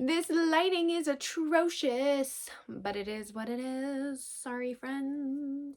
This lighting is atrocious, but it is what it is. Sorry, friends.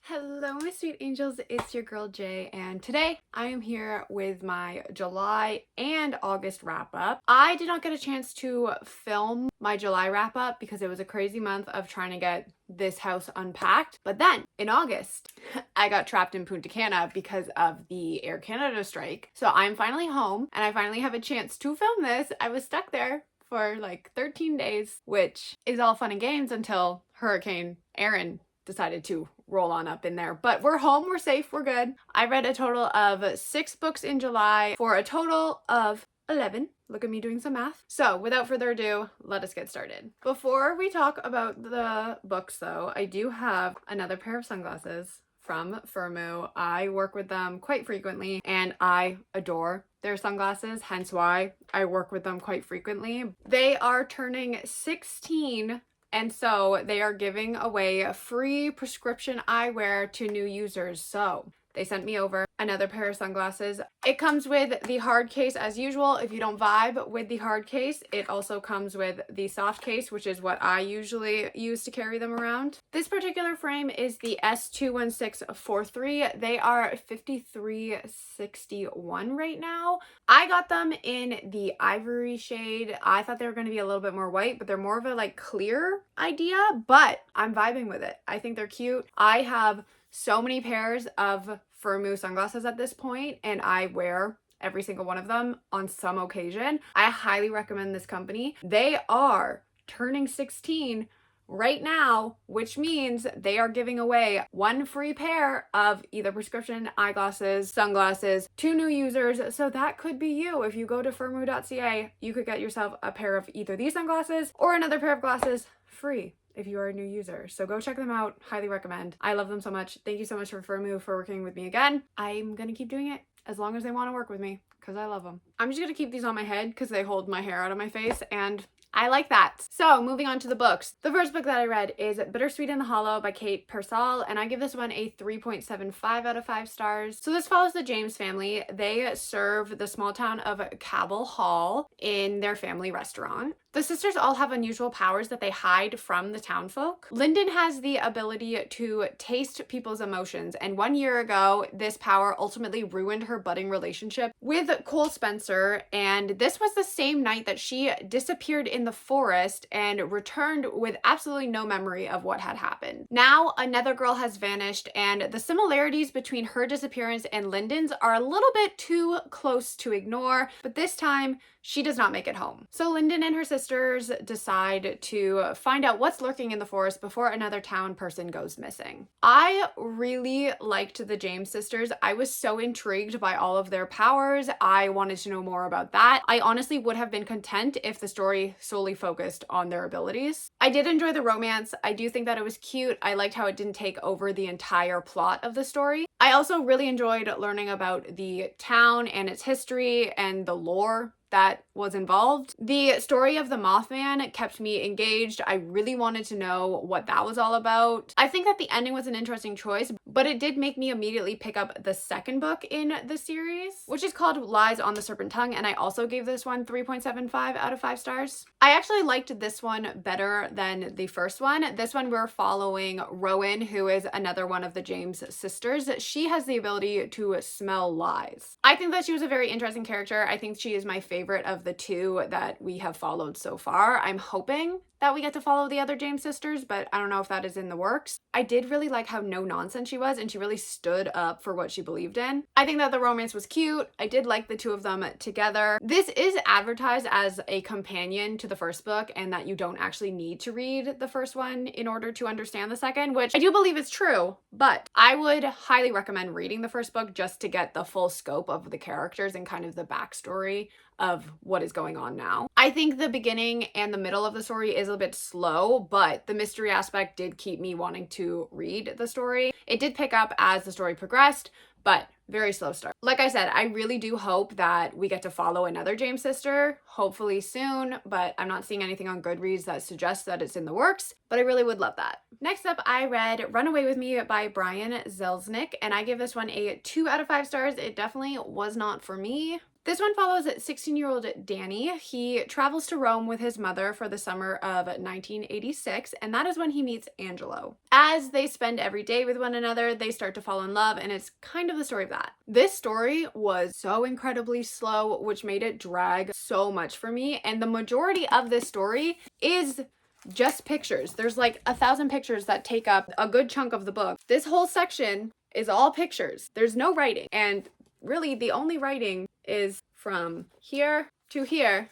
Hello, my sweet angels. It's your girl Jay, and today I am here with my July and August wrap up. I did not get a chance to film my July wrap up because it was a crazy month of trying to get this house unpacked. But then in August, I got trapped in Punta Cana because of the Air Canada strike. So I'm finally home and I finally have a chance to film this. I was stuck there for like 13 days, which is all fun and games until Hurricane Erin decided to roll on up in there. But we're home, we're safe, we're good. I read a total of 6 books in July for a total of 11. Look at me doing some math. So without further ado, let us get started. Before we talk about the books though, I do have another pair of sunglasses from Firmoo. I work with them quite frequently and I adore their sunglasses, hence why I work with them quite frequently. They are turning 16, and so they are giving away free prescription eyewear to new users. So they sent me over another pair of sunglasses. It comes with the hard case as usual. If you don't vibe with the hard case, it also comes with the soft case, which is what I usually use to carry them around. This particular frame is the S21643. They are $53.61 right now. I got them in the ivory shade. I thought they were going to be a little bit more white, but they're more of a like clear idea, but I'm vibing with it. I think they're cute. I have so many pairs of Firmoo sunglasses at this point, and I wear every single one of them on some occasion. I highly recommend this company. They are turning 16 right now, which means they are giving away 1 free pair of either prescription eyeglasses, sunglasses to new users. So that could be you. If you go to firmoo.ca, you could get yourself a pair of either these sunglasses or another pair of glasses free if you are a new user. So go check them out. Highly recommend. I love them so much. Thank you so much for Firmoo for working with me again. I'm gonna keep doing it as long as they want to work with me because I love them. I'm just gonna keep these on my head because they hold my hair out of my face and I like that. So moving on to the books. The first book that I read is Bittersweet in the Hollow by Kate Purcell, and I give this one a 3.75 out of 5 stars. So this follows the James family. They serve the small town of Cabell Hall in their family restaurant. The sisters all have unusual powers that they hide from the townfolk. Lyndon has the ability to taste people's emotions, and 1 year ago, this power ultimately ruined her budding relationship with Cole Spencer, and this was the same night that she disappeared in the forest and returned with absolutely no memory of what had happened. Now, another girl has vanished, and the similarities between her disappearance and Lyndon's are a little bit too close to ignore, but this time, she does not make it home. So Lyndon and her sisters decide to find out what's lurking in the forest before another town person goes missing. I really liked the James sisters. I was so intrigued by all of their powers. I wanted to know more about that. I honestly would have been content if the story solely focused on their abilities. I did enjoy the romance. I do think that it was cute. I liked how it didn't take over the entire plot of the story. I also really enjoyed learning about the town and its history and the lore that was involved. The story of the Mothman kept me engaged. I really wanted to know what that was all about. I think that the ending was an interesting choice, but it did make me immediately pick up the second book in the series, which is called Lies on the Serpent Tongue, and I also gave this one 3.75 out of 5 stars. I actually liked this one better than the first one. This one we're following Rowan, who is another one of the James sisters. She has the ability to smell lies. I think that she was a very interesting character. I think she is my favorite of the 2 that we have followed so far. I'm hoping that we get to follow the other James sisters, but I don't know if that is in the works. I did really like how no nonsense she was, and she really stood up for what she believed in. I think that the romance was cute. I did like the 2 of them together. This is advertised as a companion to the first book, and that you don't actually need to read the first one in order to understand the second, which I do believe is true, but I would highly recommend reading the first book just to get the full scope of the characters and kind of the backstory of what is going on now. I think the beginning and the middle of the story is a bit slow, but the mystery aspect did keep me wanting to read the story. It did pick up as the story progressed, but very slow start. Like I said, I really do hope that we get to follow another James sister, hopefully soon, but I'm not seeing anything on Goodreads that suggests that it's in the works, but I really would love that. Next up, I read Run Away With Me by Brian Zelznick, and I give this one a 2 out of 5 stars. It definitely was not for me. This one follows 16-year-old Danny. He travels to Rome with his mother for the summer of 1986, and that is when he meets Angelo. As they spend every day with one another, they start to fall in love, and it's kind of the story of that. This story was so incredibly slow, which made it drag so much for me, and the majority of this story is just pictures. There's like 1,000 pictures that take up a good chunk of the book. This whole section is all pictures. There's no writing, and really the only writing is from here to here,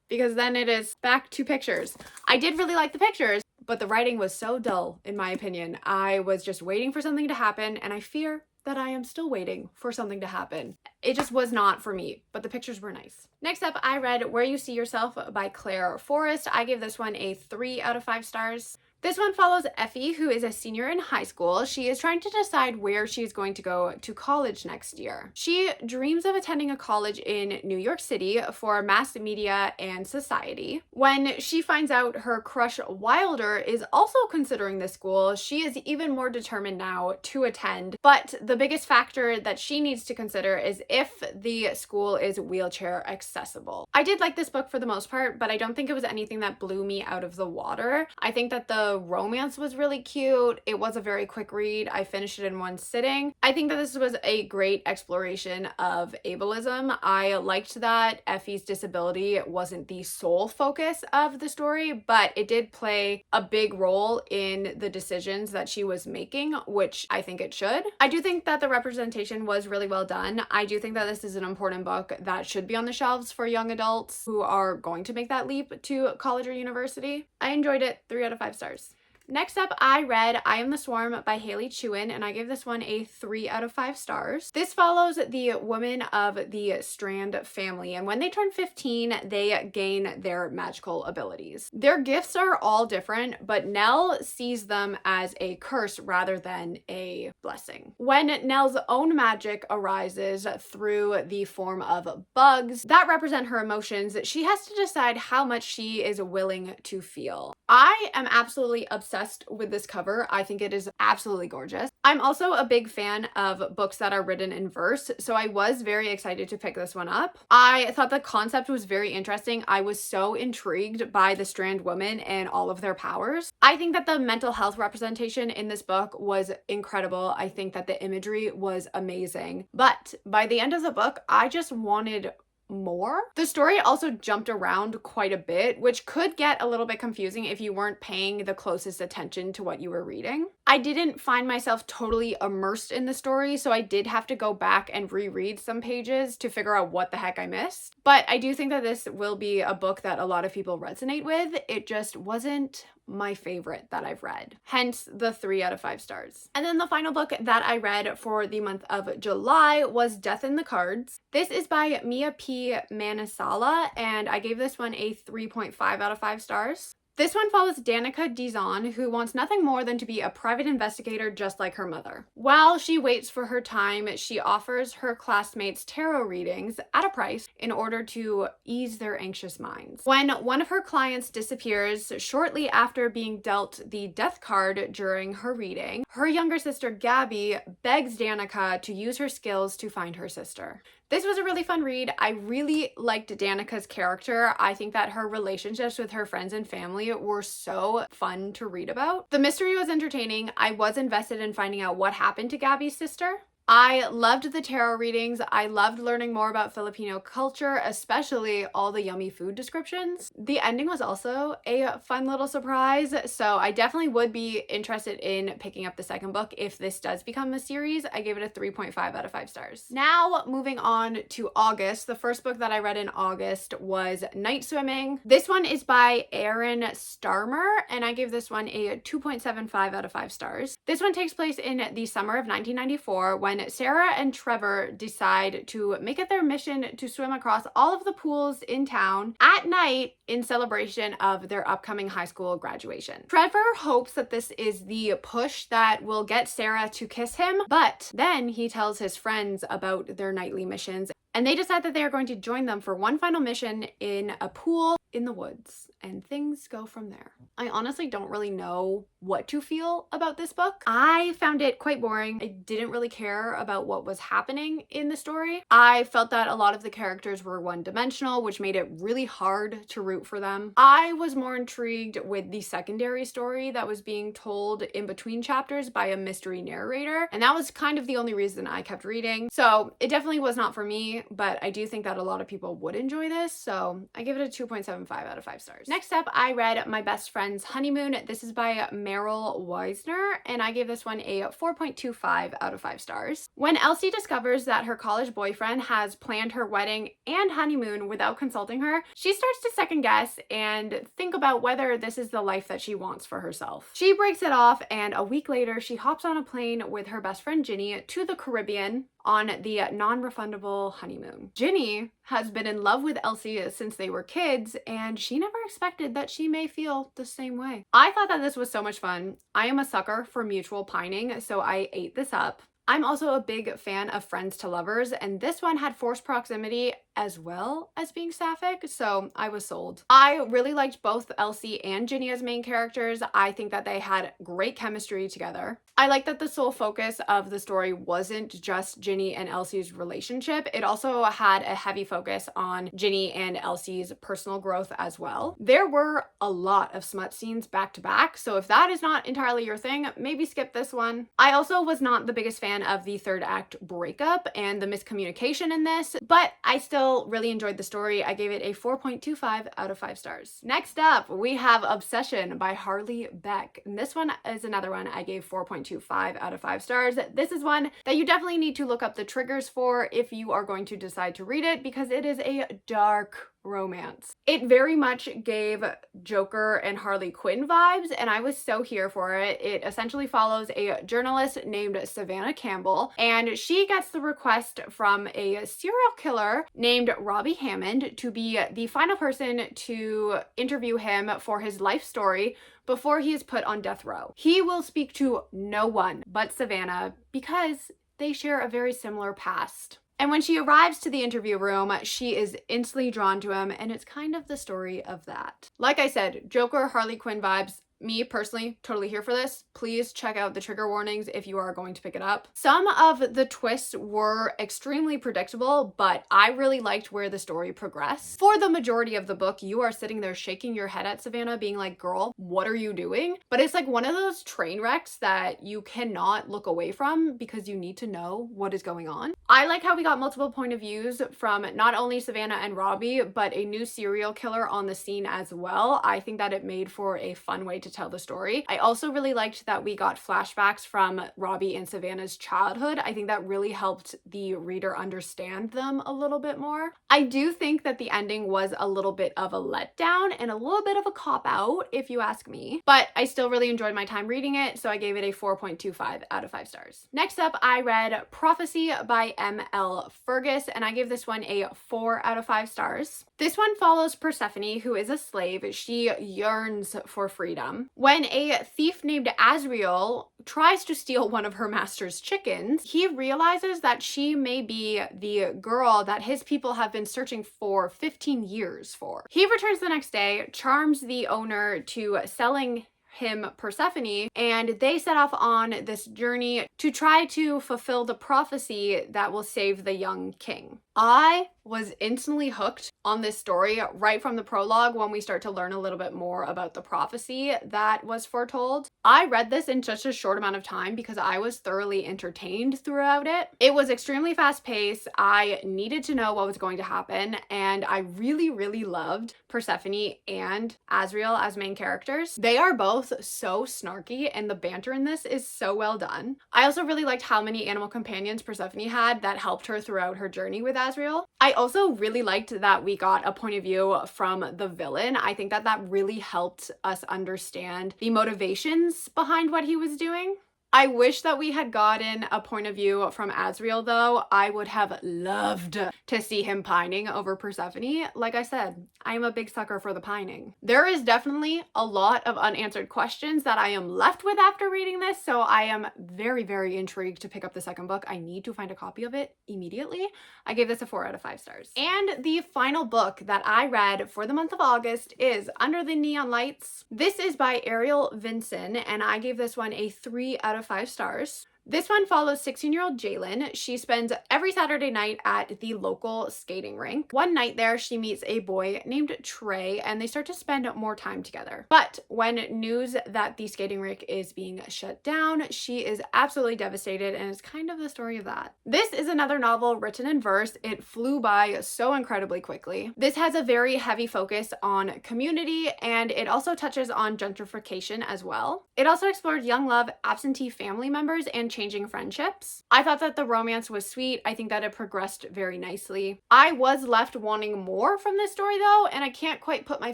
because then it is back to pictures. I did really like the pictures, but the writing was so dull, in my opinion. I was just waiting for something to happen, and I fear that I am still waiting for something to happen. It just was not for me, but the pictures were nice. Next up, I read Where You See Yourself by Claire Forrest. I gave this one a 3 out of 5 stars. This one follows Effie, who is a senior in high school. She is trying to decide where she is going to go to college next year. She dreams of attending a college in New York City for mass media and society. When she finds out her crush Wilder is also considering this school, she is even more determined now to attend. But the biggest factor that she needs to consider is if the school is wheelchair accessible. I did like this book for the most part, but I don't think it was anything that blew me out of the water. I think that the romance was really cute. It was a very quick read. I finished it in one sitting. I think that this was a great exploration of ableism. I liked that Effie's disability wasn't the sole focus of the story, but it did play a big role in the decisions that she was making, which I think it should. I do think that the representation was really well done. I do think that this is an important book that should be on the shelves for young adults who are going to make that leap to college or university. I enjoyed it. 3 out of 5 stars. Next up, I read I Am the Swarm by Haley Chewin, and I gave this one a 3 out of 5 stars. This follows the women of the Strand family, and when they turn 15, they gain their magical abilities. Their gifts are all different, but Nell sees them as a curse rather than a blessing. When Nell's own magic arises through the form of bugs that represent her emotions, she has to decide how much she is willing to feel. I am absolutely obsessed with this cover. I think it is absolutely gorgeous. I'm also a big fan of books that are written in verse, so I was very excited to pick this one up. I thought the concept was very interesting. I was so intrigued by the Strand women and all of their powers. I think that the mental health representation in this book was incredible. I think that the imagery was amazing. But by the end of the book, I just wanted more. The story also jumped around quite a bit, which could get a little bit confusing if you weren't paying the closest attention to what you were reading. I didn't find myself totally immersed in the story, so I did have to go back and reread some pages to figure out what the heck I missed. But I do think that this will be a book that a lot of people resonate with. It just wasn't my favorite that I've read, hence the 3 out of 5 stars. And then the final book that I read for the month of July was Death in the Cards. This is by Mia P. Manasala, and I gave this one a 3.5 out of 5 stars. This one follows Danica Dizon, who wants nothing more than to be a private investigator just like her mother. While she waits for her time, she offers her classmates tarot readings at a price in order to ease their anxious minds. When one of her clients disappears shortly after being dealt the death card during her reading, her younger sister Gabby begs Danica to use her skills to find her sister. This was a really fun read. I really liked Danica's character. I think that her relationships with her friends and family were so fun to read about. The mystery was entertaining. I was invested in finding out what happened to Gabby's sister. I loved the tarot readings. I loved learning more about Filipino culture, especially all the yummy food descriptions. The ending was also a fun little surprise, so I definitely would be interested in picking up the second book if this does become a series. I gave it a 3.5 out of 5 stars. Now, moving on to August. The first book that I read in August was Night Swimming. This one is by Erin Starmer, and I gave this one a 2.75 out of 5 stars. This one takes place in the summer of 1994 when when Sarah and Trevor decide to make it their mission to swim across all of the pools in town at night in celebration of their upcoming high school graduation. Trevor hopes that this is the push that will get Sarah to kiss him, but then he tells his friends about their nightly missions, and they decide that they are going to join them for one final mission in a pool in the woods, and things go from there. I honestly don't really know what to feel about this book. I found it quite boring. I didn't really care about what was happening in the story. I felt that a lot of the characters were one-dimensional, which made it really hard to root for them. I was more intrigued with the secondary story that was being told in between chapters by a mystery narrator, and that was kind of the only reason I kept reading. So it definitely was not for me, but I do think that a lot of people would enjoy this, so I give it a 2.75 out of 5 stars. Next up, I read My Best Friend's Honeymoon. This is by Meryl Weisner, and I gave this one a 4.25 out of 5 stars. When Elsie discovers that her college boyfriend has planned her wedding and honeymoon without consulting her, she starts to second guess and think about whether this is the life that she wants for herself. She breaks it off, and a week later, she hops on a plane with her best friend Ginny to the Caribbean on the non-refundable honeymoon. Ginny has been in love with Elsie since they were kids, and she never expected that she may feel the same way. I thought that this was so much fun. I am a sucker for mutual pining, so I ate this up. I'm also a big fan of Friends to Lovers, and this one had forced proximity as well as being sapphic, so I was sold. I really liked both Elsie and Ginny as main characters. I think that they had great chemistry together. I like that the sole focus of the story wasn't just Ginny and Elsie's relationship. It also had a heavy focus on Ginny and Elsie's personal growth as well. There were a lot of smut scenes back to back, so if that is not entirely your thing, maybe skip this one. I also was not the biggest fan of the third act breakup and the miscommunication in this, but I still really enjoyed the story. I gave it a 4.25 out of 5 stars. Next up, we have Obsession by Harley Beck. And this one is another one I gave 4.25 out of 5 stars. This is one that you definitely need to look up the triggers for if you are going to decide to read it, because it is a dark romance. It very much gave Joker and Harley Quinn vibes, and I was so here for it. It essentially follows a journalist named Savannah Campbell, and she gets the request from a serial killer named Robbie Hammond to be the final person to interview him for his life story before he is put on death row. He will speak to no one but Savannah because they share a very similar past. And when she arrives to the interview room, she is instantly drawn to him, and it's kind of the story of that. Like I said, Joker, Harley Quinn vibes. Me personally, totally here for this. Please check out the trigger warnings if you are going to pick it up. Some of the twists were extremely predictable, but I really liked where the story progressed. For the majority of the book, you are sitting there shaking your head at Savannah, being like, girl, what are you doing? But it's like one of those train wrecks that you cannot look away from because you need to know what is going on. I like how we got multiple point of views from not only Savannah and Robbie, but a new serial killer on the scene as well. I think that it made for a fun way to tell the story. I also really liked that we got flashbacks from Robbie and Savannah's childhood. I think that really helped the reader understand them a little bit more. I do think that the ending was a little bit of a letdown and a little bit of a cop-out, if you ask me, but I still really enjoyed my time reading it, so I gave it a 4.25 out of 5 stars. Next up, I read Prophecy by M.L. Fergus, and I gave this one a 4 out of 5 stars. This one follows Persephone, who is a slave. She yearns for freedom. When a thief named Azriel tries to steal one of her master's chickens, he realizes that she may be the girl that his people have been searching for 15 years for. He returns the next day, charms the owner to selling him Persephone, and they set off on this journey to try to fulfill the prophecy that will save the young king. I was instantly hooked on this story right from the prologue when we start to learn a little bit more about the prophecy that was foretold. I read this in such a short amount of time because I was thoroughly entertained throughout it. It was extremely fast paced. I needed to know what was going to happen, and I really, really loved Persephone and Azriel as main characters. They are both so snarky, and the banter in this is so well done. I also really liked how many animal companions Persephone had that helped her throughout her journey with Azriel. I also really liked that we got a point of view from the villain. I think that that really helped us understand the motivations behind what he was doing. I wish that we had gotten a point of view from Asriel though. I would have loved to see him pining over Persephone. Like I said, I am a big sucker for the pining. There is definitely a lot of unanswered questions that I am left with after reading this, so I am very, very intrigued to pick up the second book. I need to find a copy of it immediately. I gave this a 4 out of 5 stars. And the final book that I read for the month of August is Under the Neon Lights. This is by Ariel Vinson, and I gave this one a 3 out of 5 stars. This one follows 16-year-old Jalen. She spends every Saturday night at the local skating rink. One night there, she meets a boy named Trey, and they start to spend more time together. But when news that the skating rink is being shut down, she is absolutely devastated, and it's kind of the story of that. This is another novel written in verse. It flew by so incredibly quickly. This has a very heavy focus on community, and it also touches on gentrification as well. It also explored young love, absentee family members, and changing friendships. I thought that the romance was sweet. I think that it progressed very nicely. I was left wanting more from this story though, and I can't quite put my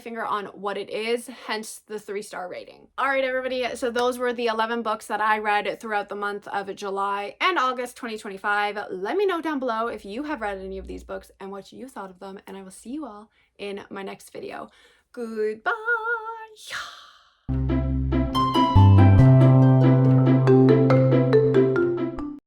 finger on what it is, hence the 3-star rating. All right, everybody, so those were the 11 books that I read throughout the month of July and August 2025. Let me know down below if you have read any of these books and what you thought of them, and I will see you all in my next video. Goodbye.